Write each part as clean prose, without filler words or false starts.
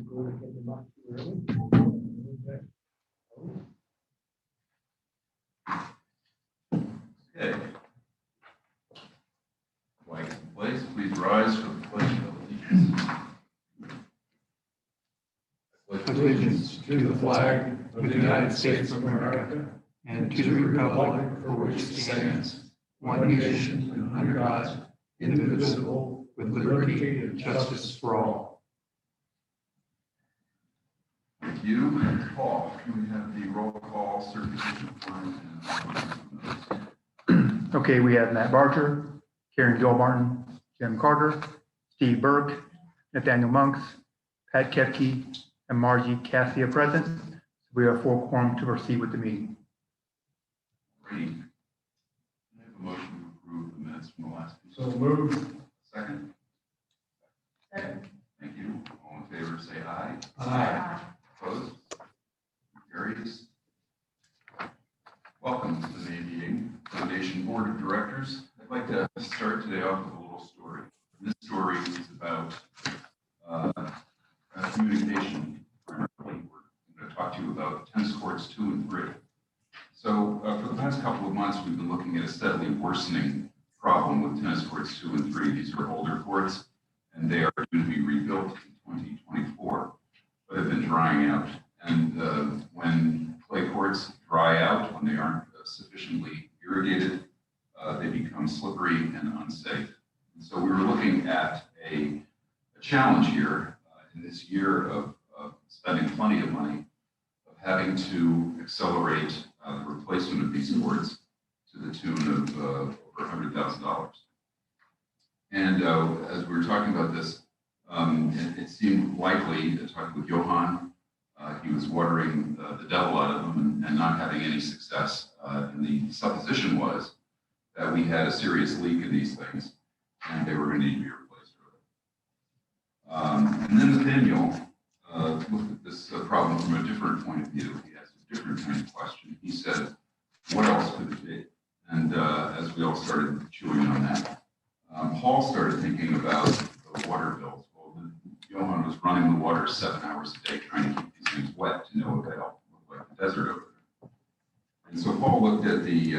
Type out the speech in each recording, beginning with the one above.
going to get them up too early. Okay. Flag in place, please rise for the pledge of allegiance. Allegiance to the flag of the United States of America and to the republic for which it stands, one nation, under God, indivisible, with liberty and justice for all. Thank you. Paul, can we have the roll call certification form and Okay, we have Matt Barger, Karen Gilmartin, Jim Carter, Steve Burke, Nathaniel Monks, Pat Kepke, and Margie Cassia present. We have 4 quorum to proceed with the meeting. great. Can I have a motion to approve the minutes from the last meeting? So moved. Second? Second. Thank you. All in favor, say aye. Aye. Opposed? Carries. Welcome to the May meeting, Foundation Board of Directors. I'd like to start today off with a little story. This story is about communication. Primarily, we're going to talk to you about tennis courts 2 and 3. So for the past couple of months, we've been looking at a steadily worsening problem with tennis courts 2 and 3. These are older courts, and they are due to be rebuilt in 2024, but have been drying out. And when clay courts dry out, when they aren't sufficiently irrigated, they become slippery and unsafe. And so we were looking at a challenge here in this year of spending plenty of money, of having to accelerate the replacement of these courts to the tune of over $100,000. And as we were talking about this, it seemed likely, talking with Johan, he was watering the devil out of them and not having any success. And the supposition was that we had a serious leak in these things and they were going to need to be replaced early. And then Nathaniel looked at this problem from a different point of view. He has a different kind of question. He said, what else could it be? And as we all started chewing on that, Paul started thinking about the water bills. Well, Johan was running the water 7 hours a day trying to keep these things wet to no avail. It looked like the desert over there. And so Paul looked at the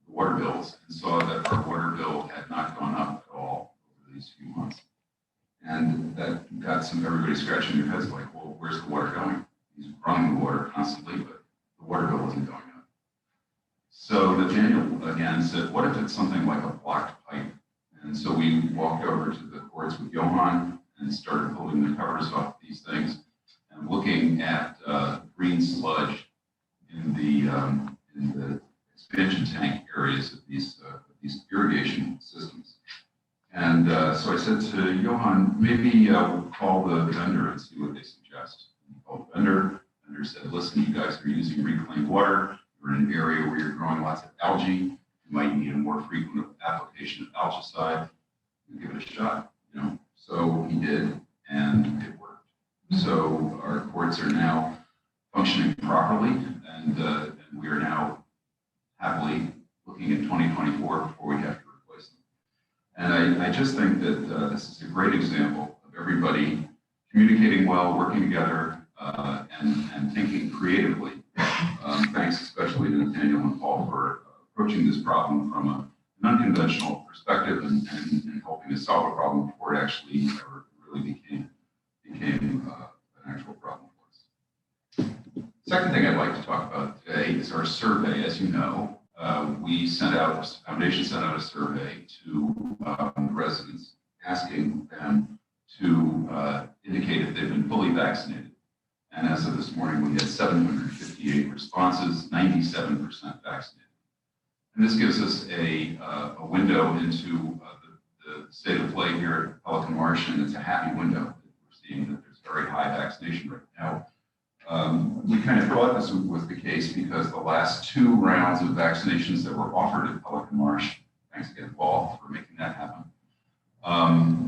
water bills and saw that our water bill had not gone up at all over these few months. And that got everybody scratching their heads like, well, where's the water going? He's running the water constantly, but the water bill isn't going up. So Nathaniel again said, what if it's something like a blocked pipe? And so we walked over to the courts with Johan and started pulling the covers off these things and looking at green sludge in the expansion tank areas of these irrigation systems. And so I said to Johan, maybe we'll call the vendor and see what they suggest. He called the vendor. The vendor said, listen, you guys are using reclaimed water. You're in an area where you're growing lots of algae. You might need a more frequent application of algicide. You give it a shot, you know. So he did, and it worked. So our courts are now functioning properly, and we are now happily looking at 2024 before we have to replace them. And I just think that this is a great example of everybody communicating well, working together, and thinking creatively. Thanks especially to Nathaniel and Paul for approaching this problem from an unconventional perspective and helping us solve a problem before it actually ever really became an actual problem for us. Second thing I'd like to talk about today is our survey. As you know, Foundation sent out a survey to residents asking them to indicate if they've been fully vaccinated. And as of this morning, we had 758 responses, 97% vaccinated. And this gives us a window into the state of play here at Pelican Marsh, and it's a happy window. We're seeing that there's very high vaccination rate now. We kind of thought this was the case because the last 2 rounds of vaccinations that were offered at Pelican Marsh, thanks again, Paul, for making that happen,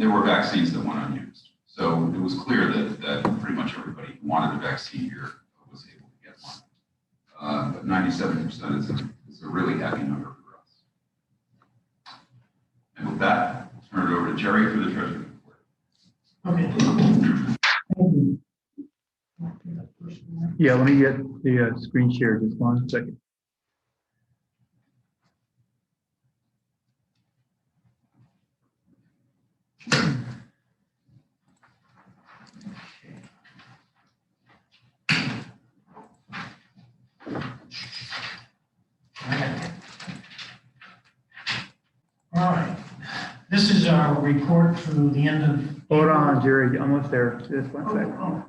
there were vaccines that went unused. So it was clear that pretty much everybody who wanted a vaccine here was able to get one. But 97% is a really happy number for us. And with that, I'll turn it over to Jerry for the Treasury report. Okay. Yeah, let me get the screen share just 1 second. All right. This is our report through the end of. Hold on, Jerry, almost there. Just 1 Oh, second. oh.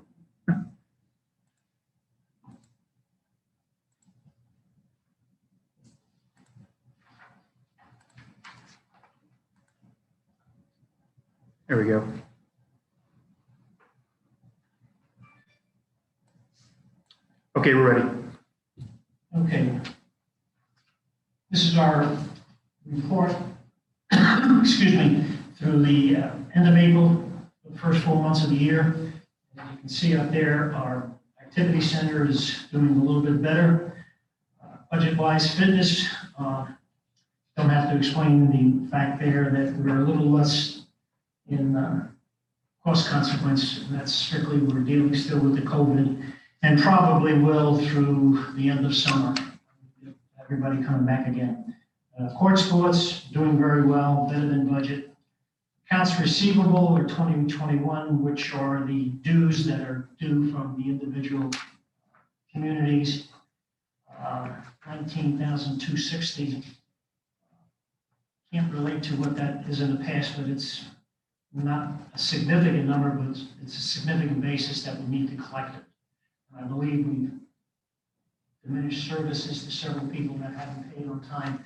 There we go. Okay, we're ready. Okay. This is our report, excuse me, through the end of April, the first 4 months of the year. As you can see up there, our activity center is doing a little bit better. Budget-wise, fitness, don't have to explain the fact there that we're a little less in cost consequence, and that's strictly we're dealing still with the COVID, and probably will through the end of summer. Everybody coming back again. Court sports, doing very well, better than budget. Accounts receivable are 2021, which are the dues that are due from the individual communities. 19,260. Can't relate to what that is in the past, but it's not a significant number, but it's a significant basis that we need to collect it. I believe we've diminished services to several people that haven't paid on time.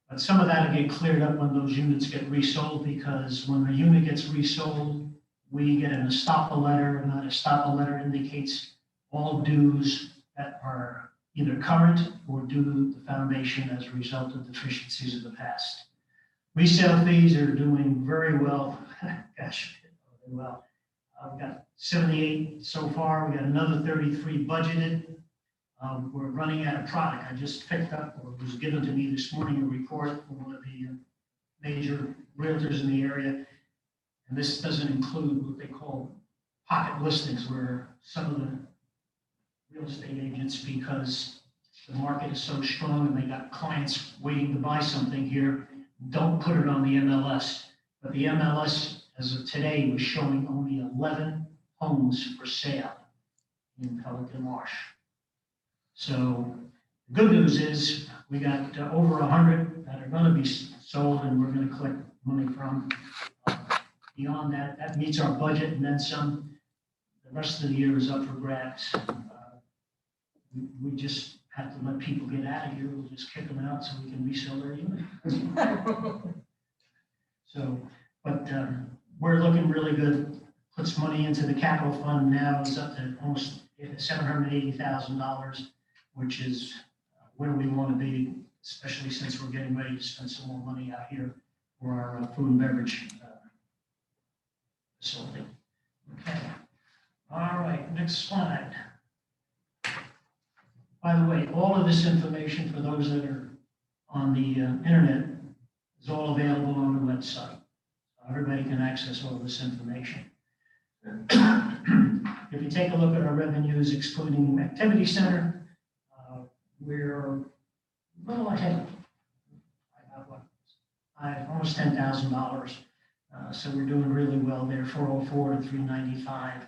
But some of that will get cleared up when those units get resold, because when a unit gets resold, we get an estoppel letter, and that estoppel letter indicates all dues that are either current or due to the foundation as a result of deficiencies of the past. Resale fees are doing very well. Gosh, very well. We've got 78 so far. We got another 33 budgeted. We're running out of product. I just picked up, or was given to me this morning, a report from one of the major realtors in the area. And this doesn't include what they call pocket listings, where some of the real estate agents, because the market is so strong and they got clients waiting to buy something here, don't put it on the MLS. But the MLS, as of today, was showing only 11 homes for sale in Pelican Marsh. So the good news is we got over 100 that are going to be sold, and we're going to collect money from. Beyond that, that meets our budget and then some. The rest of the year is up for grabs. We just have to let people get out of here. We'll just kick them out so we can resell their unit. So, but we're looking really good. Puts money into the capital fund now, is up to almost $780,000, which is where we want to be, especially since we're getting ready to spend some more money out here for our food and beverage facility. Okay. All right, next slide. By the way, all of this information for those that are on the internet is all available on the website. Everybody can access all this information. If you take a look at our revenues excluding the activity center, we're a little ahead. Almost $10,000. So we're doing really well there, 404 to 395.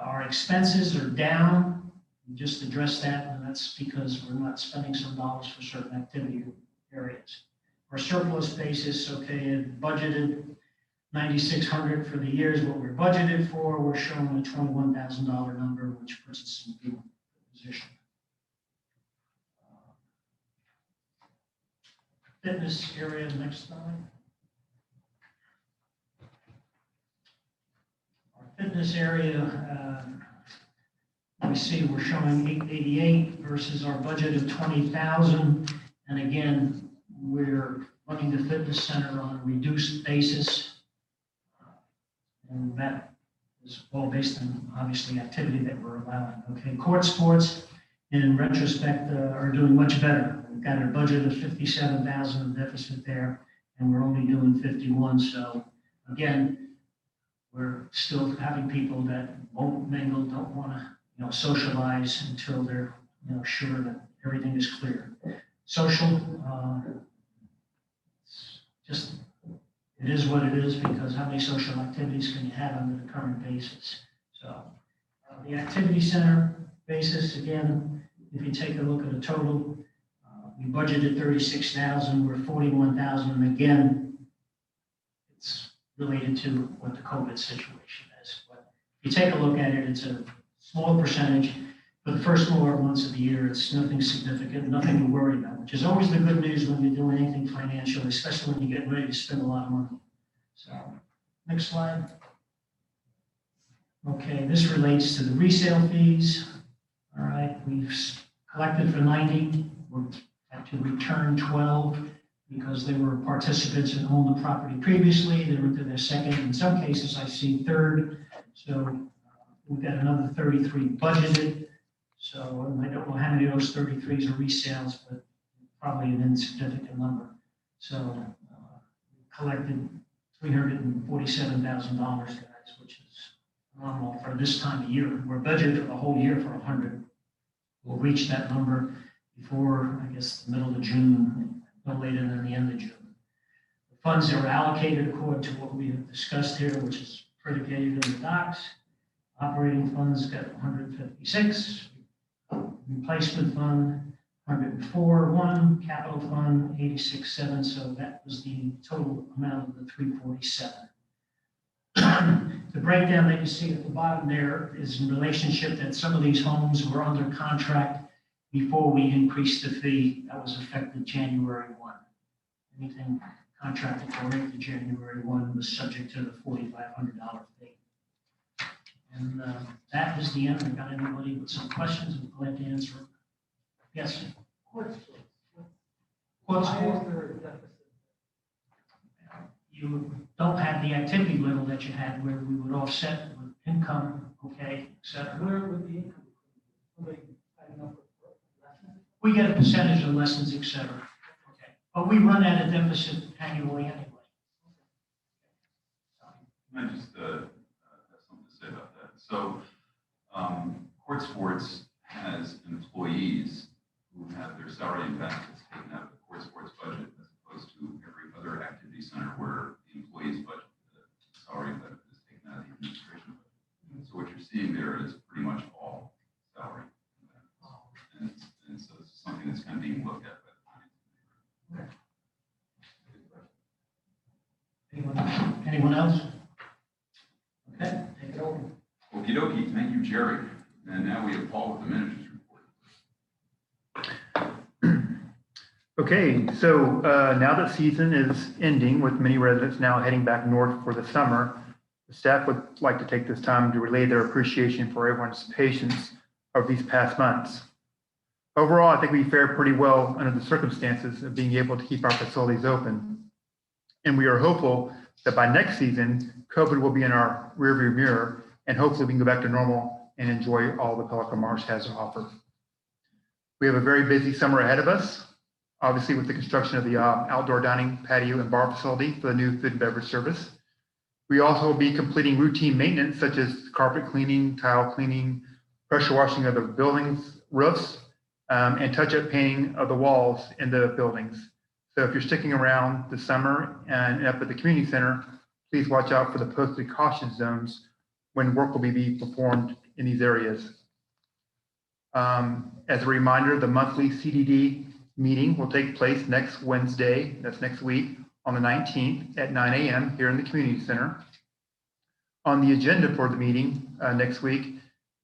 Our expenses are down. We just addressed that, and that's because we're not spending some dollars for certain activity areas. Our surplus basis, okay, budgeted 9,600 for the year is what we're budgeted for. We're showing a $21,000 number, which puts us in a good position. Fitness area, next slide. Our fitness area, we see we're showing 888 versus our budget of 20,000. And again, we're running the fitness center on a reduced basis. And that is all based on, obviously, activity that we're allowing. Okay, court sports, in retrospect, are doing much better. We've got a budget of 57,000 of deficit there, and we're only doing 51. So again, we're still having people that won't mingle, don't want to socialize until they're, sure that everything is clear. Social, it's just, it is what it is, because how many social activities can you have under the current basis? So the activity center basis, again, if you take a look at the total, we budgeted 36,000, we're 41,000, and again, it's related to what the COVID situation is. But if you take a look at it, it's a small percentage. For the first 4 months of the year, it's nothing significant, nothing to worry about, which is always the good news when you're doing anything financial, especially when you get ready to spend a lot of money. So, next slide. Okay, this relates to the resale fees. All right, we've collected for 90. We're had to return 12 because they were participants and owned the property previously. They're into their second, in some cases I see third. So we've got another 33 budgeted. So I don't know how many of those 33s are resales, but probably an insignificant number. So we collected $347,000, guys, which is normal for this time of year. We're budgeted for the whole year for 100. We'll reach that number before, I guess, the middle of June, no later than the end of June. The funds that were allocated according to what we have discussed here, which is predicated in the docs. Operating funds got 156. Replacement fund, 104.1. Capital fund, 86.7. So that was the total amount of the 347. The breakdown that you see at the bottom there is in relationship that some of these homes were under contract before we increased the fee. That was effective January 1. Anything contracted for after January 1 was subject to the $4,500 fee. And that is the end. I got anybody with some questions? I'm glad to answer them. Yes? Courts. Quotes Why for? is there a deficit? You don't have the activity level that you had where we would offset with income, okay, et cetera. Where would the income come from? Somebody signing up for lessons? We get a percentage of lessons, et cetera. Okay. But we run at a deficit annually anyway. I just have something to say about that. So, Court Sports has employees who have their salary and benefits taken out of the Court Sports budget, as opposed to every other activity center where the employee's budget, the salary and benefit is taken out of the administration budget. So what you're seeing there is pretty much all salary and benefits. And so it's something that's kind of being looked at by the finance committee. Anyone else? Okay, take it over. Okie dokie, thank you, Jerry. And now we have Paul with the manager's report. Okay, so now that season is ending with many residents now heading back north for the summer, the staff would like to take this time to relay their appreciation for everyone's patience over these past months. Overall, I think we fared pretty well under the circumstances of being able to keep our facilities open. And we are hopeful that by next season, COVID will be in our rearview mirror, and hopefully we can go back to normal and enjoy all the Pelican Marsh has to offer. We have a very busy summer ahead of us, obviously with the construction of the outdoor dining patio and bar facility for the new food and beverage service. We also will be completing routine maintenance such as carpet cleaning, tile cleaning, pressure washing of the buildings, roofs, and touch-up painting of the walls in the buildings. So if you're sticking around this summer and up at the community center, please watch out for the posted caution zones when work will be performed in these areas. As a reminder, the monthly CDD meeting will take place next Wednesday, that's next week, on the 19th at 9 a.m. here in the community center. On the agenda for the meeting next week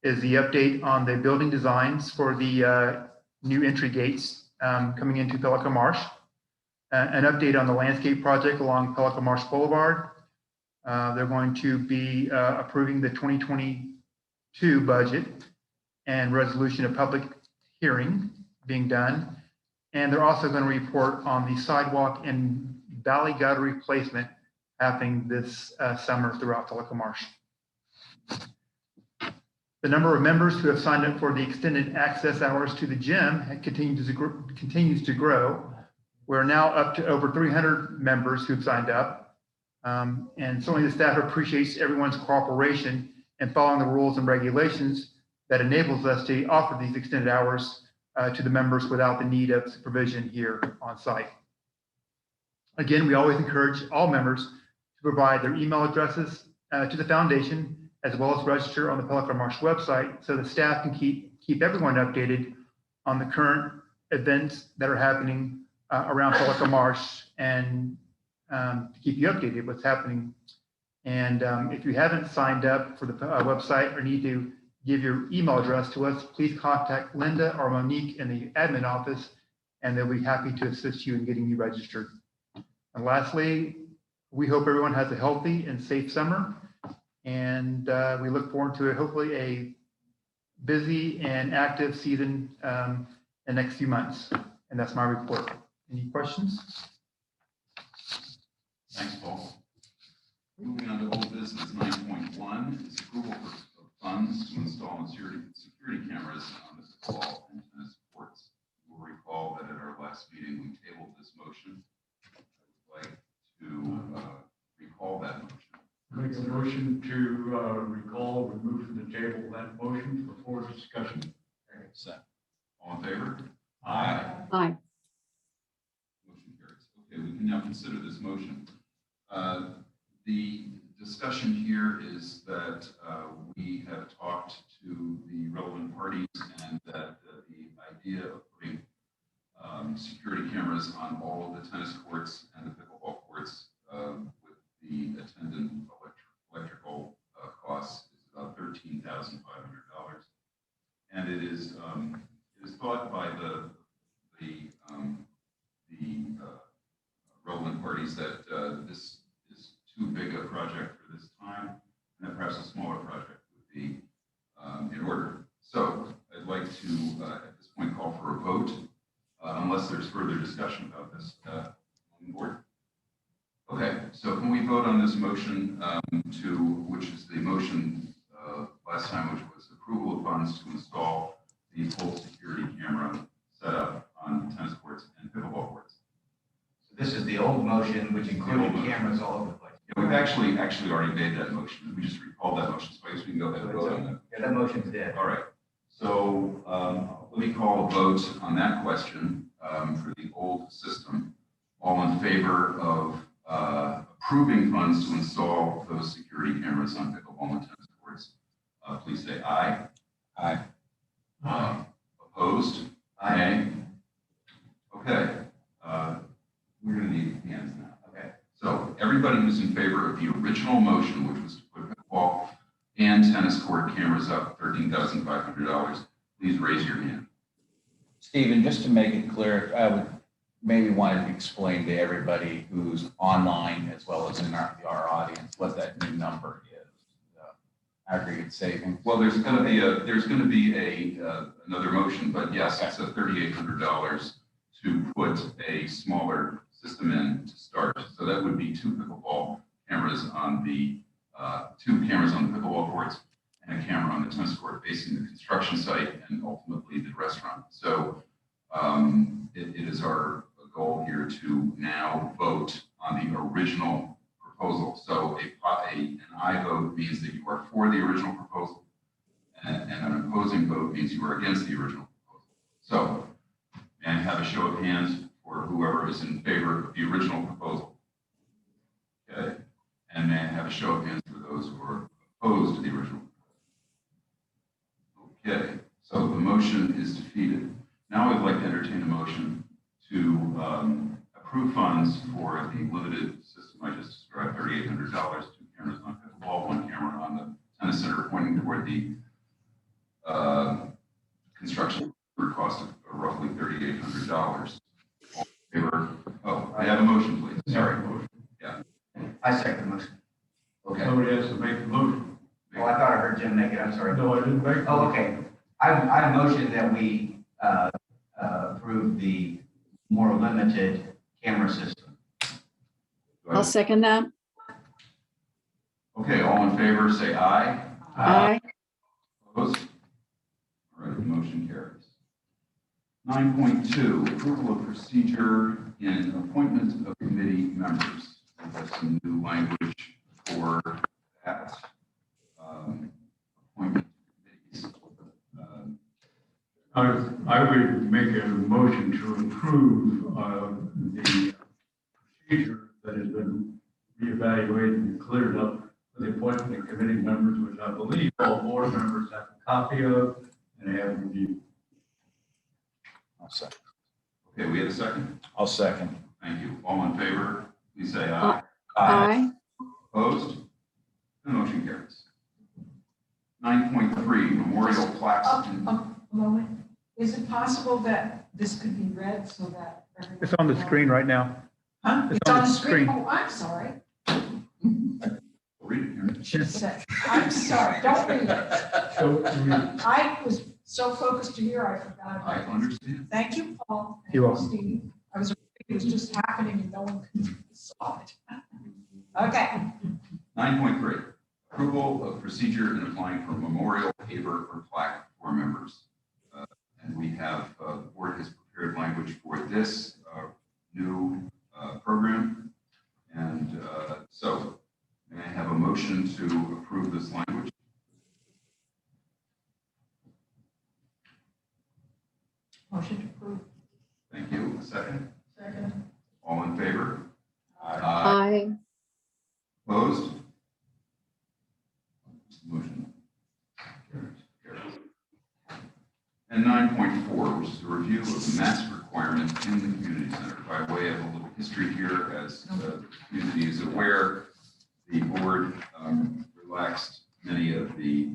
is the update on the building designs for the new entry gates coming into Pelican Marsh, an update on the landscape project along Pelican Marsh Boulevard. They're going to be approving the 2022 budget and resolution of public hearing being done. And they're also going to report on the sidewalk and valley gutter replacement happening this summer throughout Pelican Marsh. The number of members who have signed up for the extended access hours to the gym continues to grow. We're now up to over 300 members who've signed up. And certainly the staff appreciates everyone's cooperation and following the rules and regulations that enables us to offer these extended hours to the members without the need of supervision here on site. Again, we always encourage all members to provide their email addresses to the foundation, as well as register on the Pelican Marsh website so the staff can keep everyone updated on the current events that are happening around Pelican Marsh and to keep you updated what's happening. And if you haven't signed up for the website or need to give your email address to us, please contact Linda or Monique in the admin office, and they'll be happy to assist you in getting you registered. And lastly, we hope everyone has a healthy and safe summer, and we look forward to hopefully a busy and active season in the next few months. And that's my report. Any questions? Thanks, Paul. Moving on to old business 9.1 is approval of funds to install security cameras on the football and tennis courts. You will recall that at our last meeting, we tabled this motion. I would like to recall that motion. Make a motion to recall, remove from the table that motion for forward discussion. All in favor? Aye. Aye. Motion carries. Okay, we can now consider this motion. The discussion here is that we have talked to the relevant parties and that the idea of putting security cameras on all of the tennis courts and the pickleball courts with the attendant electrical costs is about $13,500. And it is thought by the relevant parties that this is too big a project for this time, and that perhaps a smaller project would be in order. So I'd like to, at this point, call for a vote, unless there's further discussion about this on the board. Okay, so can we vote on this motion which is the motion last time, which was approval of funds to install the full security camera setup on tennis courts and pickleball courts? So this is the old motion, which included cameras all over the place. Yeah, we've actually already made that motion. We just recalled that motion, so I guess we can go ahead and vote on that. Yeah, that motion's dead. All right. So let me call a vote on that question for the old system. All in favor of approving funds to install those security cameras on pickleball and tennis courts, please say aye. Aye. Opposed? Aye. Okay. We're going to need hands now. Okay. So everybody who's in favor of the original motion, which was to put pickleball and tennis court cameras up $13,500, please raise your hand. Stephen, just to make it clear, I would maybe want to explain to everybody who's online as well as in our audience what that new number is, aggregate savings. Well, there's going to be another motion, but yes, it's a $3,800 to put a smaller system in to start. So that would be two cameras on the pickleball courts and a camera on the tennis court facing the construction site and ultimately the restaurant. So it is our goal here to now vote on the original proposal. So an aye vote means that you are for the original proposal, and an opposing vote means you are against the original proposal. So may I have a show of hands for whoever is in favor of the original proposal? Okay. And may I have a show of hands for those who are opposed to the original proposal? Okay. So the motion is defeated. Now I'd like to entertain a motion to approve funds for the limited system I just described, $3,800, two cameras on pickleball, one camera on the tennis center, pointing toward the construction cost of roughly $3,800. All in favor? Oh, I have a motion, please. Sorry. Yeah. I second the motion. Okay. Somebody has to make the motion. Oh, I thought I heard Jim make it. I'm sorry. No, I didn't make. Oh, okay. I motion that we approve the more limited camera system. I'll second that. Okay, all in favor, say aye. Aye. Opposed? All right, the motion carries. 9.2, approval of procedure in appointment of committee members. We have some new language for that. Appointment of committees. I would make a motion to approve the procedure that has been reevaluated and cleared up for the appointment of committee members, which I believe all board members have a copy of and have reviewed. I'll second. Okay, we have a second? I'll second. Thank you. All in favor, please say aye. Aye. Opposed? The motion carries. 9.3, memorial plaques. A moment. Is it possible that this could be read so that everyone? It's on the screen right now. Huh? It's It's on the screen? screen. Oh, I'm sorry. Read it here. She said, I'm sorry, don't read it. So, I was so focused to hear, I forgot I about it. understand. Thank you, Paul. Thank You're you, welcome. Steve. I was afraid it was just happening and no one saw it. Okay. 9.3, approval of procedure in applying for memorial paper or plaque for members. And we have, the board has prepared language for this new program. And so may I have a motion to approve this language? Motion to approve. Thank you. A second? Second. All in favor? Aye. Opposed? Motion carries. And 9.4, which is a review of the mask requirement in the community center. By way of a little history here, as the community is aware, the board relaxed many of the,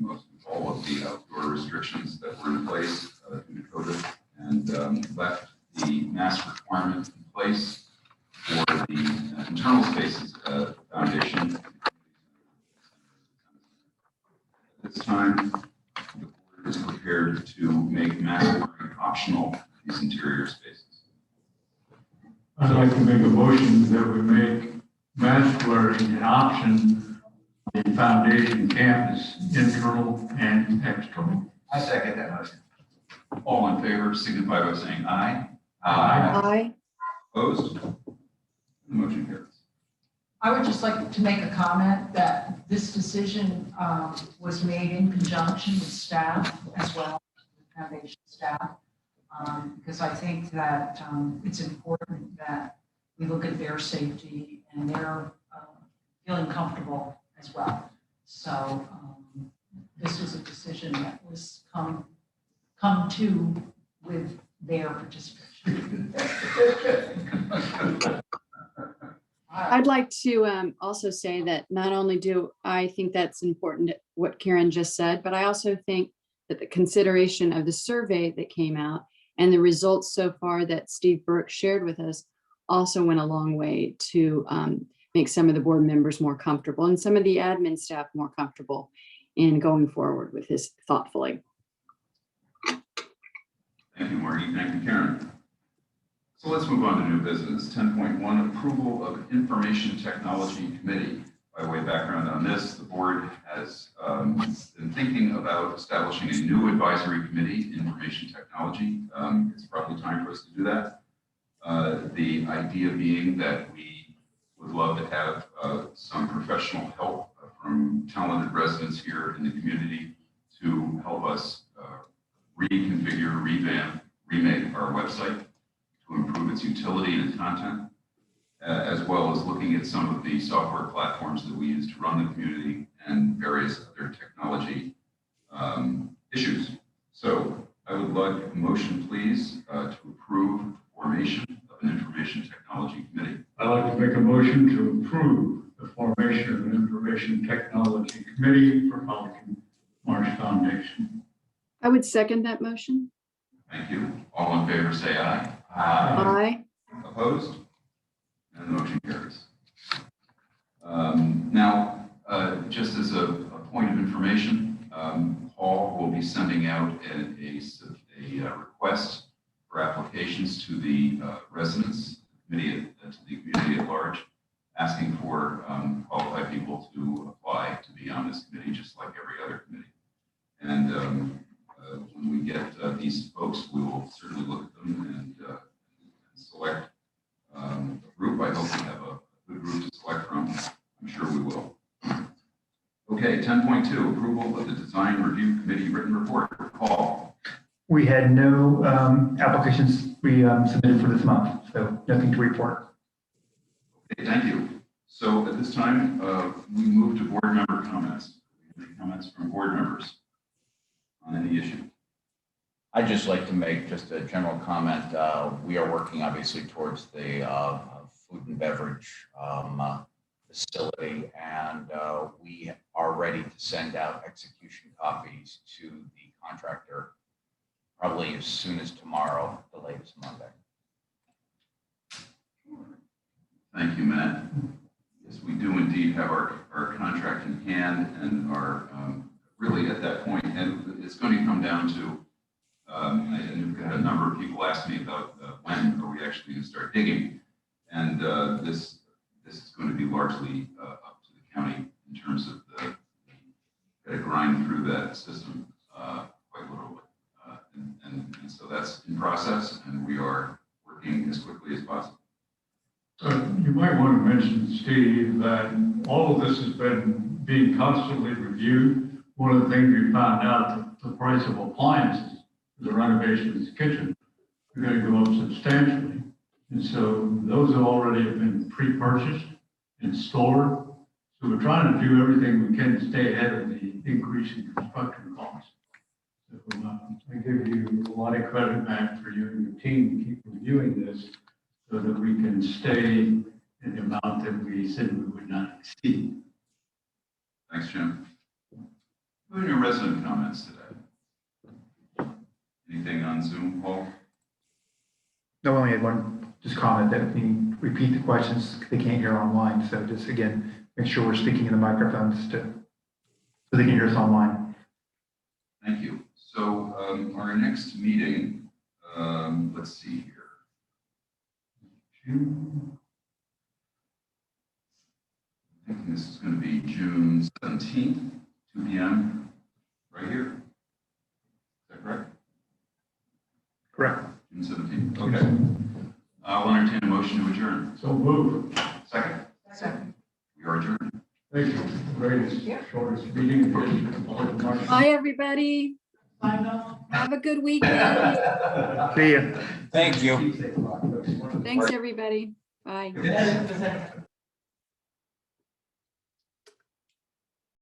all of the outdoor restrictions that were in place due to COVID, and left the mask requirement in place for the internal spaces foundation. At this time, the board is prepared to make mask wearing optional in these interior spaces. I'd like to make a motion that we make mask wearing an option on the foundation campus, internal and external. I second that motion. All in favor signify by saying aye. Aye. Opposed? The motion carries. I would just like to make a comment that this decision was made in conjunction with staff as well, foundation staff, because I think that it's important that we look at their safety and their feeling comfortable as well. So this was a decision that was come to with their participation. I'd like to also say that not only do I think that's important, what Karen just said, but I also think that the consideration of the survey that came out and the results so far that Steve Burke shared with us also went a long way to make some of the board members more comfortable and some of the admin staff more comfortable in going forward with this thoughtfully. Thank you, Margie. Thank you, Karen. So let's move on to new business. 10.1, approval of Information Technology Committee. By way of background on this, the board has been thinking about establishing a new advisory committee, information technology. It's probably time for us to do that. The idea being that we would love to have some professional help from talented residents here in the community to help us reconfigure, revamp, remake our website to improve its utility and content, as well as looking at some of the software platforms that we use to run the community and various other technology issues. So I would like a motion, please, to approve the formation of an information technology committee. I'd like to make a motion to approve the formation of an information technology committee for Pelican Marsh Foundation. I would second that motion. Thank you. All in favor, say aye. Aye. Opposed? And the motion carries. Now, just as a point of information, Paul will be sending out a request for applications to the residents committee, to the community at large, asking for qualified people to apply to be on this committee, just like every other committee. And when we get these folks, we will certainly look at them and select a group. I hope we have a good group to select from. I'm sure we will. Okay, 10.2, approval of the Design Review Committee written report. Paul. We had no applications we submitted for this month, so nothing to report. Okay, thank you. So at this time, we move to board member comments. Any comments from board members on any issue? I'd just like to make just a general comment. We are working obviously towards the food and beverage facility, and we are ready to send out execution copies to the contractor probably as soon as tomorrow, the latest Monday. Thank you, Matt. Yes, we do indeed have our contract in hand and are really at that point, and it's going to come down to, and we've had a number of people ask me about when are we actually going to start digging, and this is going to be largely up to the county in terms of the got to grind through that system quite literally, and so that's in process, and we are working as quickly as possible. You might want to mention, Steve, that all of this has been being constantly reviewed. One of the things we found out, that the price of appliances, the renovation of the kitchen, are going to go up substantially. And so those have already been pre-purchased and stored. So we're trying to do everything we can to stay ahead of the increase in construction costs. So I give you a lot of credit, Matt, for you and your team to keep reviewing this, so that we can stay in the amount that we said we would not exceed. Thanks, Jim. Moving to resident comments today. Anything on Zoom, Paul? No, only had one just comment that we repeat the questions, they can't hear online. So just again, make sure we're speaking in the microphones so they can hear us online. Thank you. So our next meeting, let's see here. June. I think this is going to be June 17th, 2 p.m. right here. Is that correct? Correct. June 17th. Okay. I'll entertain a motion to adjourn. So move. Second. Second. We are adjourned. Thank you. Greatest, shortest meeting in the history of the March. Bye, everybody. Bye, Bill. Have a good weekend. See ya. Thank you. Thanks, everybody. Bye. Good.